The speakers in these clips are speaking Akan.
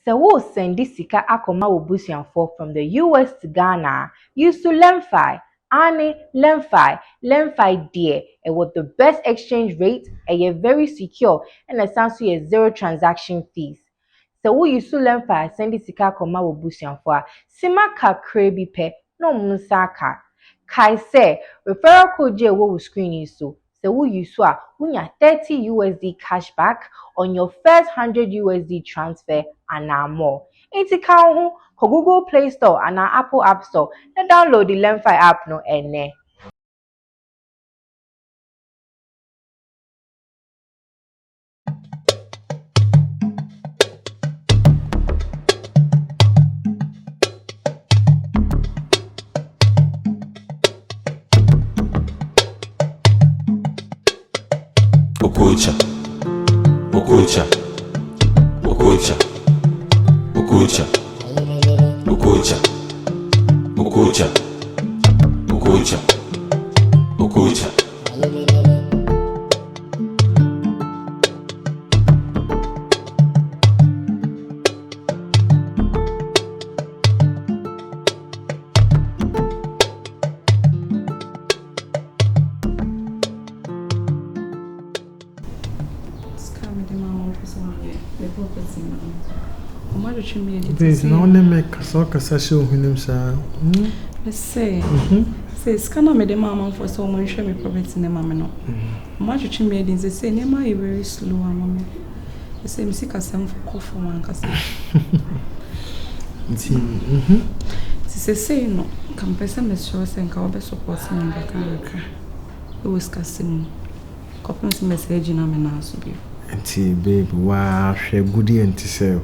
Se wo sendi sika akoma obusuafo from the US to Ghana, use to Lemfi. Ani Lemfi dear, it was the best exchange rate, and you're very secure, and it sounds to you zero transaction fees. So wo use to Lemfi sendi sika akoma obusuafo, sima kakre bi pe, no munsaka. Kai say referral code je wo screen so. So wo use a wunya 30 USD cashback on your first 100 USD transfer and more. Iti ka ho ko Google Play Store and Apple App Store and download the Lemfi app no ene. Okocha, Okocha, Okocha, Okocha, Okocha, Okocha, Okocha, Okocha. There's no name so show him sir. Let's say Stunna made the mama for so much show me property in the mamma no. Much to me they say Nema is very slow mamma. They say me sick as some for coffee one case. Say no can person me sure say can be supporting me back and it was casting couples message na me na so bi. Auntie babe wa hwe goodie enti say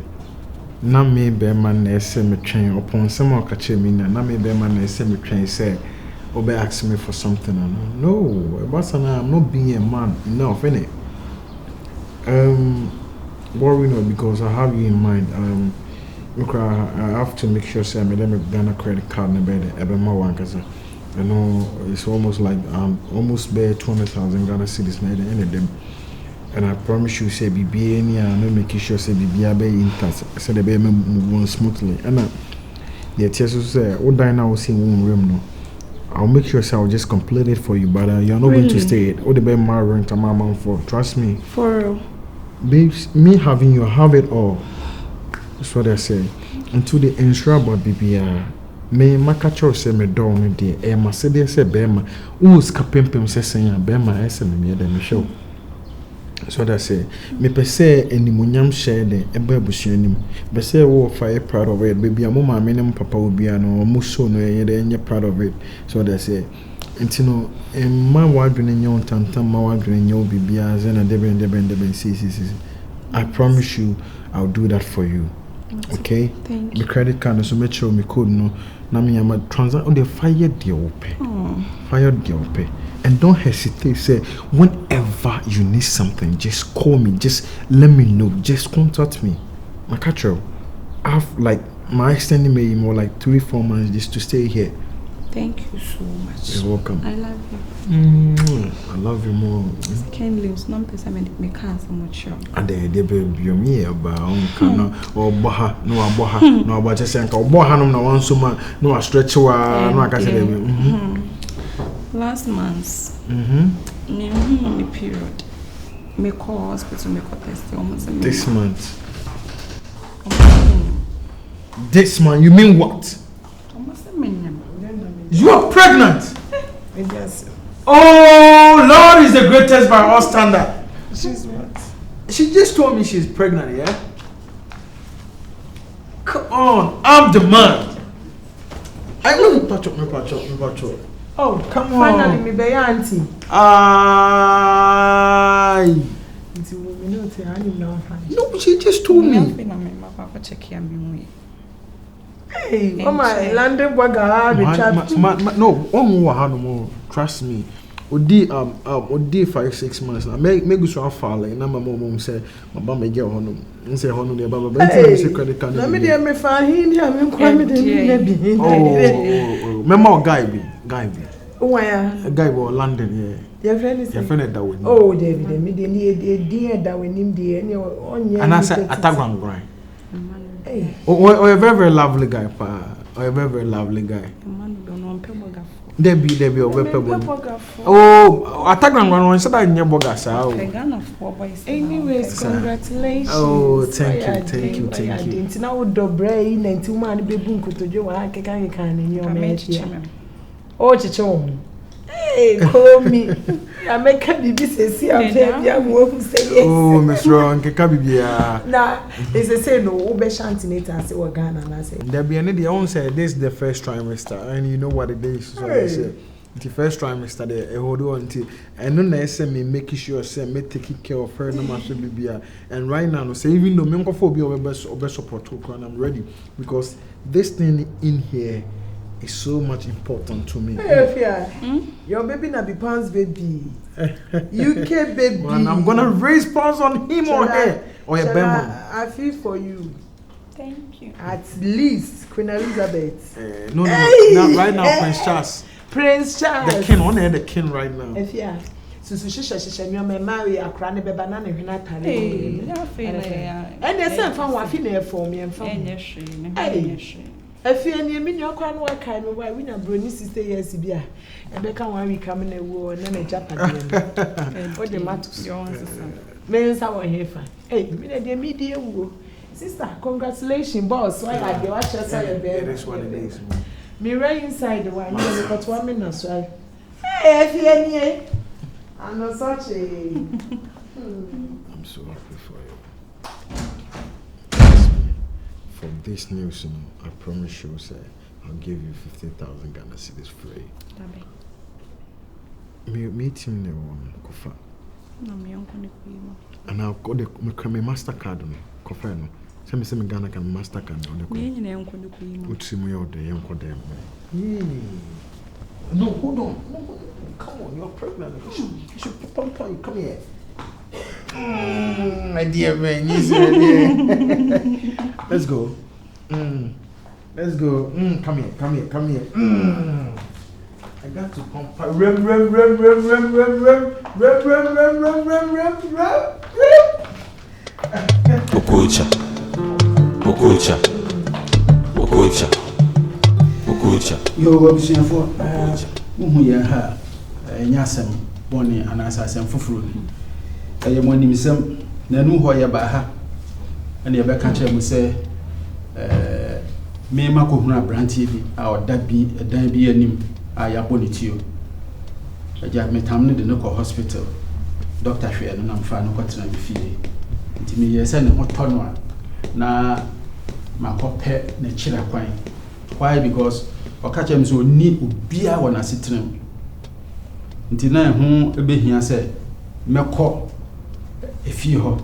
na me be man na ese me twen upon some o ka che me na me be man na ese me twen say obe ask me for something and no but I'm not being a man enough innit. Worry not because I have you in mind. Look, I have to make sure say I made them a Ghana credit card na be the Abena one cause I know it's almost like almost bare 200,000 Ghana cedis na any of them. And I promise you, say, BBA, no making sure, say, BBA be in touch. I said, the baby move smoothly. And the teachers say, oh, Diana will see one room, no. I'll make sure, say, I'll just complete it for you, but you're not going to stay it. Oh, the baby, my rent, my mom for. Trust me. For real. Babes, me having you, have it all. That's what I say. Until they ensure about BBA. Me makacho say me down there. E ma say say bema. Who skapempem say say bema ese me dey me show. So that say me per se animunyam share de ebe abusuanim be say wo fire proud of it baby amoma me ne papa obi ano mo so no ye de nye proud of it. So that say ntino ma wadwene nye ontantam ma wadwene nye obibia ze na deben see. I promise you I'll do that for you. Okay? Thank you. The credit card so make sure me code no na me am transact on the fire the open. Fire the open. And don't hesitate, say, whenever you need something, just call me, just let me know, just contact me. My catcher, I've like my extending me more like 3-4 months just to stay here. Thank you so much. You're welcome. I love you. I love you more. Can't lose no person me can't so much sure. And they baby me about no or boha no about just saying boha no one so much no stretch no I can say last month, me period. Me call hospital, me call test almost a this month. This month, you mean what? Almost a minute. You are pregnant. Yes. Oh, Lord is the greatest by all standard. She's what? She just told me she's pregnant, yeah? Come on, I'm the man. I will patch up. Oh, come on. Finally, me be auntie. No, she just told me. Hey, oh my, London waga. No, trust me. Odi 5-6 months now. Make go so far like na my mom say my ba me get hono. Say hono dey baba ba nti me credit card. Na me dey me fa hin dey me kwa me dey be. Oh, me guy be. Where? Guy go London yeah. Your friend is that with oh, David, me dey dear that with him dey any on. And I said Atagwan grind. Hey. Oh, a very lovely guy, pa. Oh, a very lovely guy. Debbie, or oh, I thought I'm going to say that in your bogas. Anyways, congratulations. Oh, thank you. Now, the brain and 2 man be bunko to do. I can't in your match. Oh, Chichon. Hey, call me. I make a BBC. I'm working. Oh, Miss Ron, Kabibia. Now, it's a say no, Obeshantinate as it were Ghana. And I said, there be any own say this is the first trimester, and you know what it is. So I say, the first trimester, they hold on to, and no, I say me making sure, say, me taking care of her, no matter Bibia. And right now, say, even though me phobia or best support, and I'm ready because this thing in here is so much important to me. Hey, Afia, your baby na be Pans baby. UK baby. Man, I'm gonna raise pounds on him or her. Or a bemon. I feel for you. Thank you. At least Queen Elizabeth. No. Now, right now, Prince Charles. Prince Charles. The king, on the king right now. Afia. So she me marry akra ne beba na ne hwena tare. Hey, na fe na ya. And the same fan wa fi na for me and from. Afia ni emi nyakwa no akai me why we na broni 60 years bia. Ebeka 1 week am na wo na na japade. What the matters your sister. Me nsa wo hefa. Hey, me na de me de wo. Sister, congratulations boss. Why are you watch us your baby? It is what it is. Me right inside the one. You got 1 minute so. Hey, Afia ni. I'm not such a I'm so happy for you. For this news, you know, I promise you, sir, I'll give you 50,000 Ghana cedis free. Meet him the one, Kofa. No, me uncle Nicoima. And I'll go the MasterCard on Kofa. No, send me Ghana can MasterCard on the Cofa. Me uncle Nicoima. Would see me out there, uncle them. No, hold on. No, come on, you're pregnant. You should pump on you. Come here. My dear man, let's go. Let's go. Come here. I got to pump. Okocha. Yo, Robinson for who ha nyasem boni anasasem fufuru eye monim sem na nu ho ye ba ha na ye be ka kire mu se me ma ko hunu abrantie bi a oda bi dan bi anim a ya boni tio aja me tam ne de no ko hospital doctor hwe no na mfa no ko tena bi fie ntimi ye se ne ho tono a na makope na kira kwan. Why? Because Okocha mso ni ubia wana sitrim. Nti na ho ebehia se mekọ efi ho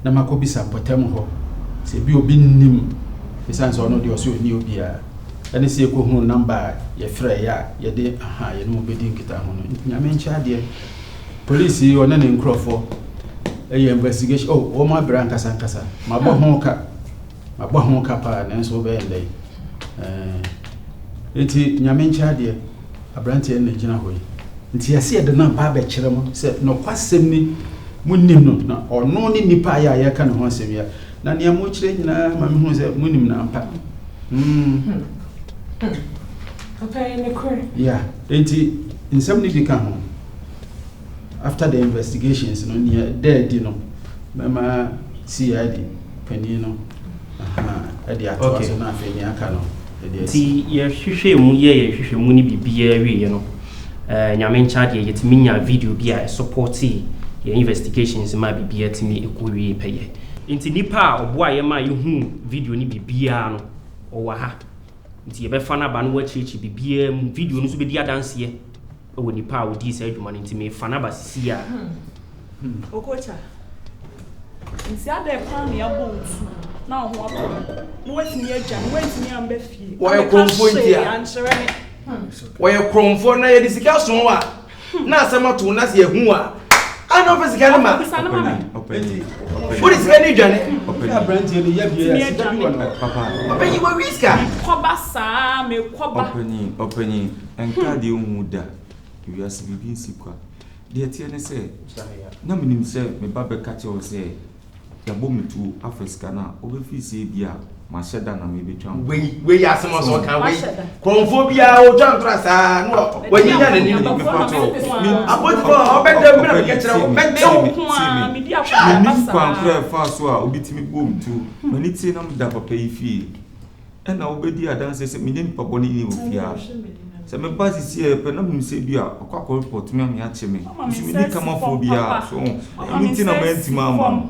na makobisa potem ho. Se bi obi nim esanse ono de oso ni obia. Ene se ko hu number ye frɛ ya ye de aha ye no obedi nkita ho no. Nyame ncha de police ona ne nkrofo eye investigation o ma bra nkasa mabɔ ho ka pa na nso be ndai. Eti nyame ncha de abrantie na gina hoyi nti yase ye de na ba ba kire mo se no kwasem ni munnim no na ono ni nipa ya ye ka ne ho asem ya na ne mo kire nyina ma me hu se munnim na ampa okay ne kore yeah enti nsem ni dika ho after the investigations no near dead no mama CID pani no edi atwa so na afeni aka no ti ye hwehwe mu ye hwehwe mu ni bibia wie no nyame ncha de yetimi nya video bia support ye investigations ma bibia timi ekowie peye nti nipa obo aye ma ye hu video ni bibia no owa ha nti ye be fa na ba no wachichi bibia mu video no so be di adanse ye owo nipa odi sa adwuma nti me fa na ba sisi a Okocha. Nti ade plan ya bontu. Na ho akọ. No wetini agya, no wetini amba fie. Why kromfo ntia? Why kromfo na ye disika so wa. Na asema to na se ehu a. Ana ofisika ne ma. Open. What is any dwane? Open. Brand ye ya bia. Papa. Open you whisker. Koba sa me koba. Open. Enka de hu da. You are bibi sikwa. De tie ne se. Na minim se me ba be ka che o se. ya bom tu Africa na obefi se bia ma sheda na me betwa we ya asem so kan we konfobia o twan trasa no we nya na ni me foto aboti ko obedem na me kire wo bedem kuma me dia kwa kra fa so a obitimi bom tu mani tie na mda papa yi fie na obedi adanse se me ni papa ni ofia se me ba sisi e pe na me se bia akwa report me am ya che me me ni kama phobia so me tie na menti mama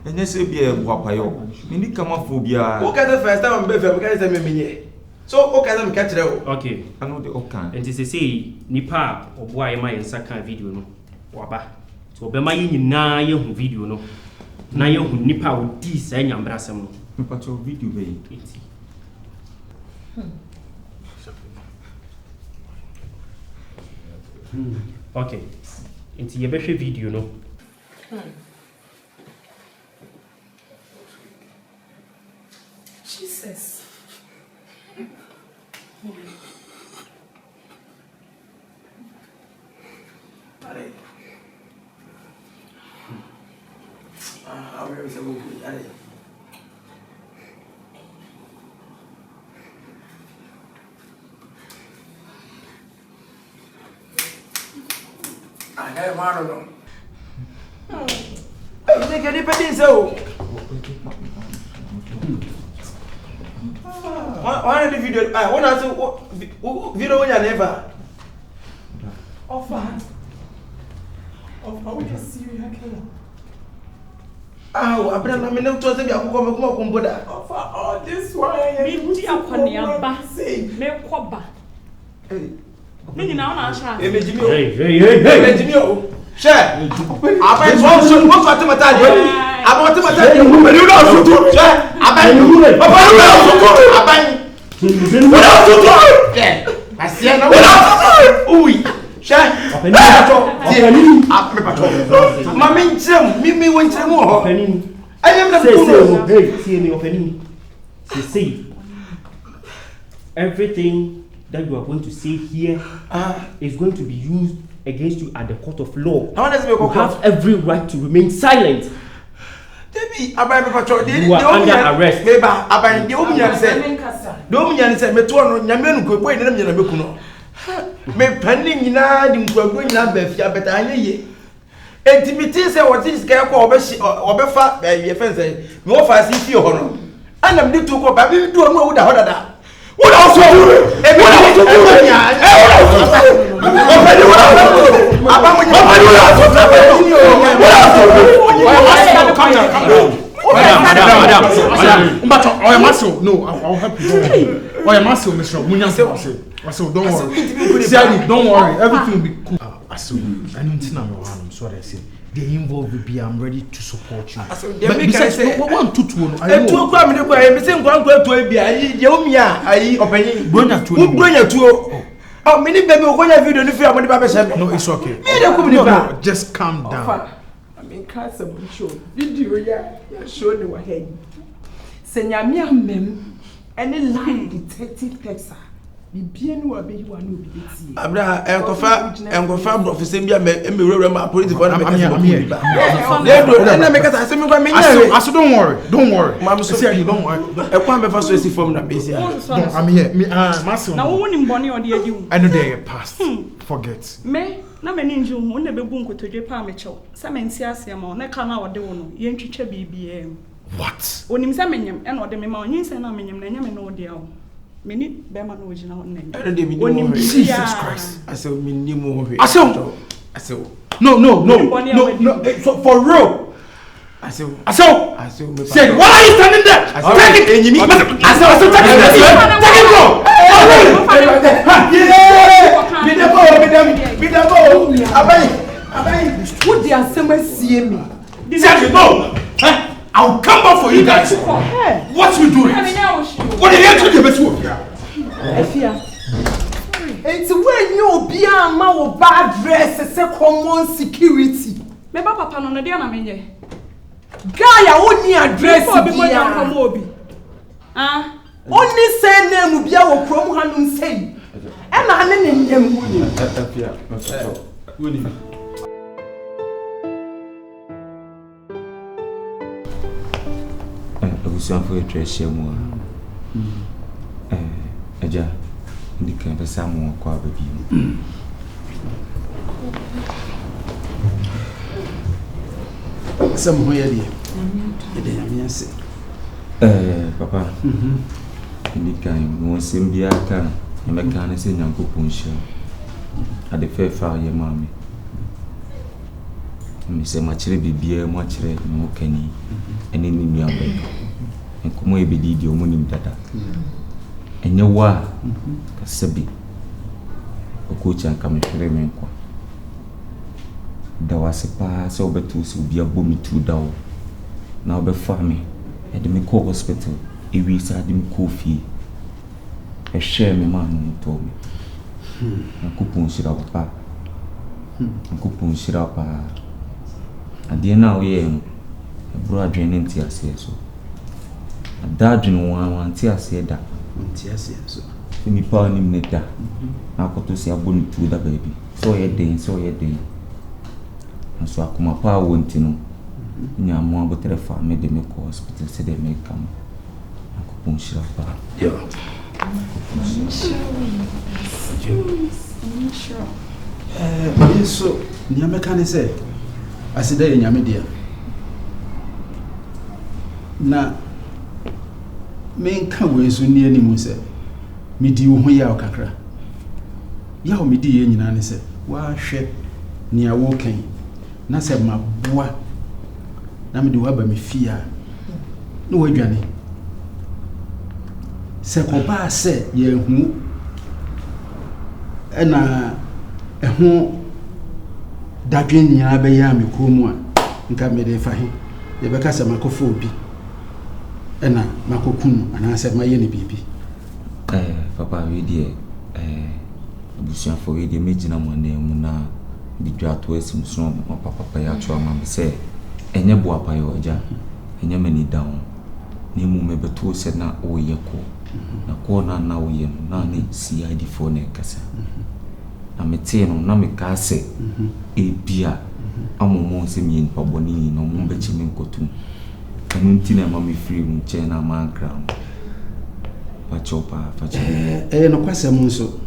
enye se bia guapayo me ni kama phobia o ka the first time be fe me ka se me menye so o ka me ka kire wo okay ano de okan enti se sei nipa obo aye ma yensa kan video no waba so obema yi nyina ye hu video no na ye hu nipa odi sa nyambrasem no me pato video be enti okay enti ye be hwe video no Jesus. Allez. Ah, oui, c'est beaucoup. Allez. Ah, hey, Marlon. Hey, que pas dit ça. One the video. Ah, one has video on your never. Offer. Offer, we just see you here. Ah, Abena, me no to say you come komboda. Offer all this one. Me dia kwani aba. Me koba. Hey. Me nyina na asha. Emyjay. hey Emyjay o. She. Abai so what to mata dey. About to mata dey. Me no so to. She. Abai. Papa no so to. Abai. What else to do? Yeah. I see now. What else? Oui. She. Openi pato. Mami nchem, mimi wonchem ho. Openi. Ayem na Say, hey, see me openi. Say. Everything that you are going to say here is going to be used against you at the court of law. How does You have every right to remain silent. Debi abai me pato. You are under arrest. Beba abai de omunya se. Do omunya se me to no nyame no ko boy ne me na meku no. Me pani nyina di nkwago nyina ba fia beta anye ye. Intimity se what is ga ko obefa ye fence me wo fa si fie ho no. Anam di to ko ba bi do no wo da ho dada. What else do? E what else do? No, I'll help you. Oh, I'm asking Mr. Munyan. Don't worry. See, don't worry. Everything will be cool. I don't know. I'm sorry. I say they involved with me. I'm ready to support you. But besides, one to two. I know. I'm saying one to be. I opening. Bring two. Oh, many baby will go video if you are money. No, it's okay. No, just calm down. I mean, can't show video. Yeah, show you what hey. Senyamia mem any lie detective Texas. Bibienu abi hu anu bi ti. Abra enkofa professor bia me rewre ma police for na me I'm here. Na me kasa asemi kwa me nya. Aso don't worry. Mam so say you don't worry. Ekwan be fa so esi form na base ya. I'm here. Me Maso. Na wo nim bone odi adi wu. I know they past. Forget. Me na me ninju hu na bebu nkotodwe pa me chew. Se me nsi ase ma na ka na ode wo no ye ntwetwe bibia em. What? Onim se menyem e na ode me ma onyin se na menyem na nya me no ode awo. Meni bema no ojina ho na. Onim Jesus Christ. I say minimum ho. I say no. So for real. I say say why are you standing there? Take it. Take it go. Abai. What the asema see me? Say no. I'll come back for you guys. What you doing? What are you doing? Afia. It's when you be a man with bad dress, say common security. Me ba papa no de na menye. Guy only address bi. Only say name bia wo krom hanum say. E na ne nyam hu. Afia. Woni. abusuan for treasure mu Emyjay ndi kan pesa mu kwa baby Some way papa ndi kan mo sembia kan me kan se nyankopon hye ade fe fa ye mami mi se ma kire bibia mo kire mo kani ene ni mi abai enkomo ebedi di omunim dada enye wa kasabi Okocha kam hwere me nkwa da wase pa se obetu se obi abomi tu dawo na obefa me e de me ko hospital e wi sa de me ko fi e share me ma no to me nkupun shira papa nkupun shira pa ade na o ye bro adwene nti ase so da adwene wan nti ase da nti ase so mi pa ni mneta na ko to se abonu tu da baby so ye den so akuma pa wonti no nya mo abotre fa me de me ko hospital se de me kam akupun shira pa yo so nyame kan say asida ye nyame dia na men ka wezu ni animu say midi wo ho ya okakra ya o midi ye nyina ne say wa hwe ni awo kan na say maboa na midi wa ba me fia no wadwane se ko ba se ye hu na eho dadwen nya be ya me ko mu a nka me de fa he ye be ka se makofo obi na makokunu ana se maye ne bibi papa we die abusuan for we die mejina mo na mu na di dwato esim so papa ya to ama me se enye bo apa yo ja enye mani down ni mu me beto se na o ye ko na ko na o ye na ni CID for na kasa na mete no na me ka se e bia amomo se mi npa boni no mo bechi me nkotum anu ntina ma me free mu che na ma ground pa chopa fa che no kwase mu nso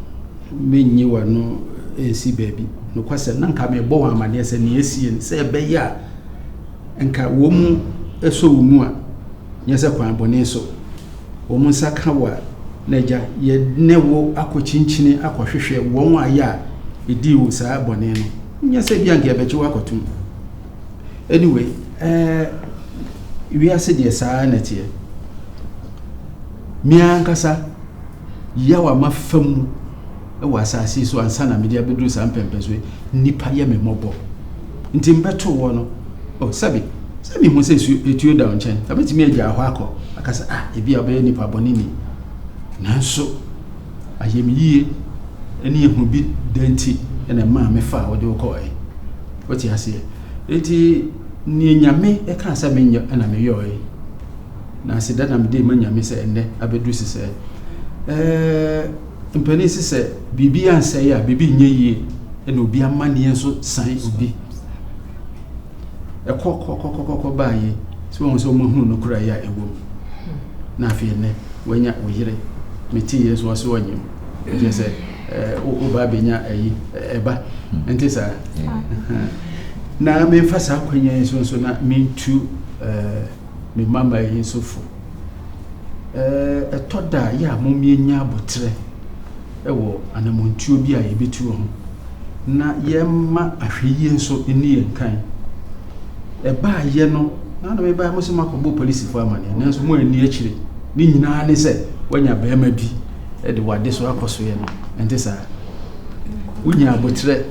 menyi wa no ensi baby no kwase na nka me bo wa amade se ne esie se be ya nka wo mu eso wo mu a nyese kwan boni so wo mu saka wa naja ye newo akochinchini akohwehwe won aya edi wo saa boni no nyese bia nka be chi wakotum anyway we ase de saa na tie miankasa yawa mafam ewa asase so ansa na media bedru saa mpempeso nipa ye memobo nti mbeto wo no o sabi hu se etuo down chen abetimi agya ho akọ akasa ebi abaye nipa boni ni nanso ayemiyie eni ehu bi denti ena ma me fa wo de ko woti ase eti ni nyame e ka sa me nya na me yo na asida na me de ma nyame se enne abedru se mpani se bibi anse ya bibi nyeyie ena obi amane enso san obi ekọ baaye so won so mo hunu no kura ya ewo na afie ne wanya oyire meti yeso waso wanyem je se o ba benya ayi eba ntisa na me fasa kwanya yeso so na me tu me mama yeso fu etoda ya momie nya abotre ewo anamontuo bi a yebetu ho na yemma ahweyi nso eni enkan eba ye no na no me ba mo se makobo police fo amane nanso mo ani akire ni nyina ne se wanya bema bi e de wade so akoso ye no ente sa unya abotre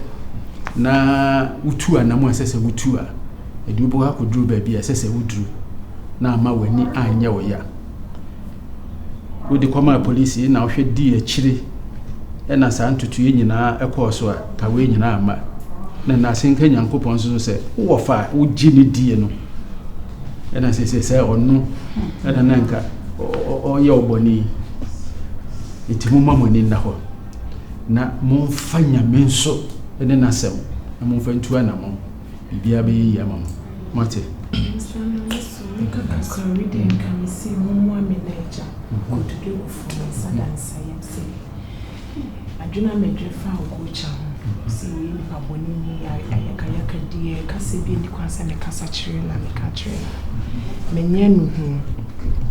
na utu anamu asese utu a e de bo akoduru ba bi asese uduru na ama wani anya wo ya odi koma police na ohwe di akire e na sa ntutu ye nyina ekoso a ka we nyina ama na senka nyankopon so se wo fa wo gini die no ena se onu ena nanka o ye oboni itimu mamoni na ho na momfanya menso ene nasem na momfantu ana mo bibia be yi ama mo mate Because we didn't come see one manager go to do for me, Sadan Sayam. I do not make a foul Okocha. See, Paboni, Kyekyeku, dear, Cassibi, and the Quasa, Cassachilla, and Catrina. Menyan,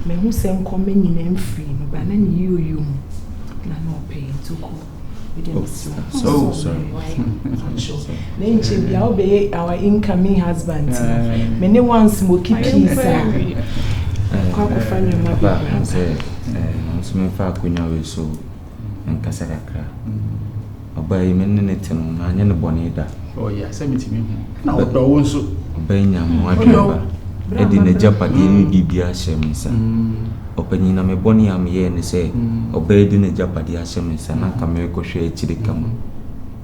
me who send coming in and free, but then you, no paying to go. So sorry. Then she obey our incoming husband. Many ones smoky peas. Quack find your mother. I'm saying, Facunya so and Casaracra. Obey Meneton, and the Bonita. Oh, yes, send me to me. Now, I won't so obey Yam, Eddie the Japanese Bibia Shemisa. Opening a bonny am ye and say, obeyed in a Japadi Hashemis and Akameko share Chidicam.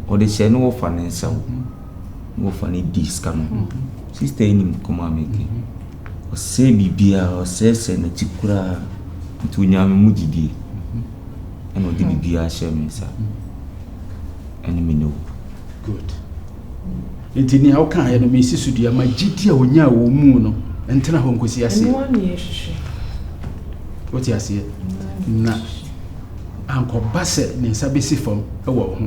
Or they say no funny so. No funny discount. Sister in Comamaki. Or say Bibia or says and a chikura to Yam Mujidi. And what the Bibia Shemisa. And me know. Good. It in your kind of Mrs. Sudia, my GT or Nya or Moon, and tell her home because he 1 year. What you see? Na Uncle Bassett, Ninsabisi from a walk.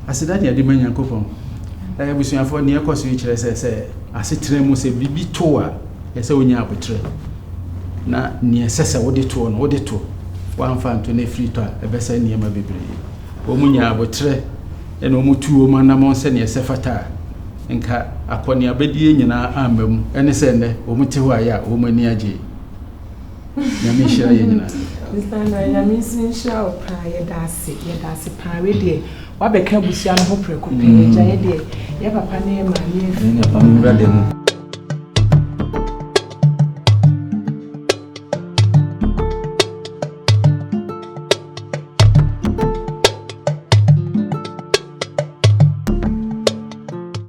I said, Daddy, I demand your coupon. I was for near cost which I say, I said, Tremus a BB tour, yes, when you are betray. Na near Sessa, what they tour, what they tour. One fan to ne free tour, a vessel near my baby. Omunya betray, and Omutu, Manamon, send your Sefata. Nka akoni abedie nyina ambam ene sende omuti ho aya omaniaje nyame hira ye nyina Mr. Nyame sinhira opa ye dase pa we de wa beka busia no ho preko pe ja ye de ye papa ne ma ye Pam brother